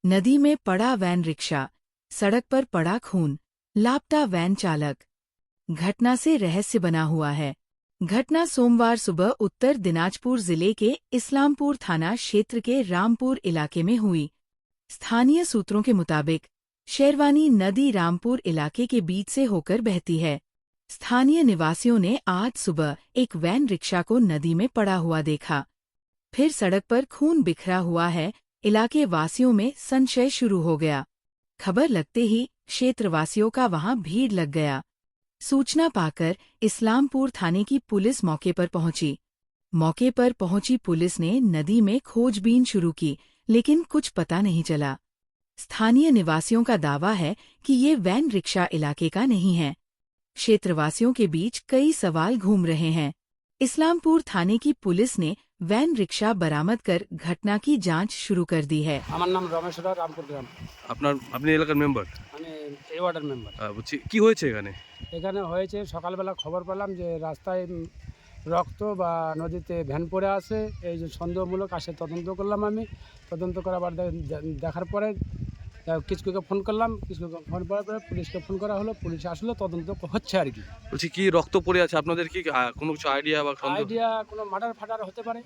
नदी में पड़ा वैन रिक्शा, सड़क पर पड़ा खून, लापता वैन चालक। घटना से रहस्य बना हुआ है। घटना सोमवार सुबह उत्तर दिनाजपुर जिले के इस्लामपुर थाना क्षेत्र के रामपुर इलाके में हुई। स्थानीय सूत्रों के मुताबिक शेरवानी नदी रामपुर इलाके के बीच से होकर बहती है। स्थानीय निवासियों ने आज सुबह एक वैन रिक्शा को नदी में पड़ा हुआ देखा। फिर सड़क पर खून बिखरा हुआ है। इलाके वासियों में संशय शुरू हो गया। खबर लगते ही क्षेत्रवासियों का वहां भीड़ लग गया। सूचना पाकर इस्लामपुर थाने की पुलिस मौके पर पहुंची। मौके पर पहुंची पुलिस ने नदी में खोजबीन शुरू की, लेकिन कुछ पता नहीं चला। स्थानीय निवासियों का दावा है कि ये वैन रिक्शा इलाके का नहीं है। क्षेत्रवासियों के बीच कई सवाल घूम रहे हैं। इस्लामपुर थाने की पुलिस ने वैन रिक्शा बरामद कर घटना की जांच शुरू कर दी है। আমার নাম রমেশ রায়, রামপুর গ্রাম। আপনি এলাকার মেম্বার? আমি এই ওয়ার্ডের মেম্বার। বলছি কি হয়েছে এখানে? এখানে হয়েছে সকালবেলা খবর পেলাম যে রাস্তায় রক্ত বা নদীতে ভ্যান পড়ে আছে। এই যে সন্দেহমূলক আসে তদন্ত করলাম আমি। তদন্ত করার পর দেখার পরে কিছুকে ফোন করলাম। কিছুকে ফোন করার পরে পুলিশকে ফোন করা হলো। পুলিশ আসলো, তদন্ত হচ্ছে আর কি। বলছি কি রক্ত পড়ে আছে, আপনাদের কি কোনো কিছু আইডিয়া বা সন্দেহ? আইডিয়া কোনো মার্ডার ফাটার হতে পারে।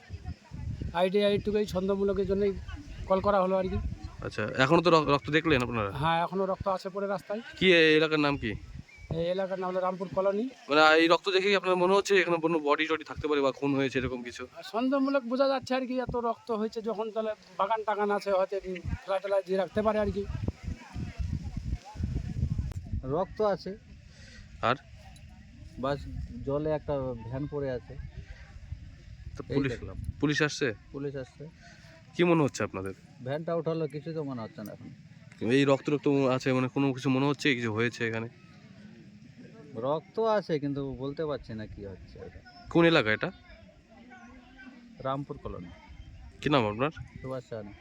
আইডিয়া এইটুকুই, সন্দেহমূলকের জন্যই কল করা হলো আর কি। আচ্ছা, এখনো তো রক্ত দেখলেন আপনারা? হ্যাঁ, এখনও রক্ত আছে পড়ে রাস্তায়। কি এই এলাকার নাম কি? এই এলাকার নাম হলো রামপুর কলোনি। মানে এই রক্ত দেখে কি আপনার মনে হচ্ছে এখানে কোনো বডি টডি থাকতে পারে বা খুন হয়েছে এরকম কিছু? সন্দেহমূলক বোঝা যাচ্ছে আর কি। এত রক্ত হয়েছে যখন, তাহলে বাগান টাগান আছে, হয়তো ফেলা টেলা দিয়ে রাখতে পারে আর কি। রক্ত আছে, আর বাস জলে একটা ভ্যান পড়ে আছে। তো এই পুলিশ দেখলাম। পুলিশ আসছে? পুলিশ আসছে, কি মনে হচ্ছে আপনাদের? ভ্যানটা উঠালো, কিছু তো মনে হচ্ছে না এখন। এই রক্ত রক্ত আছে, মানে কোনো কিছু মনে হচ্ছে কিছু হয়েছে এখানে? রক্ত আছে কিন্তু বলতে পারছি না কি হচ্ছে এটা। কোন এলাকা এটা? রামপুর কলোনি। কি নাম আপনার? সুভাষ সাহানি।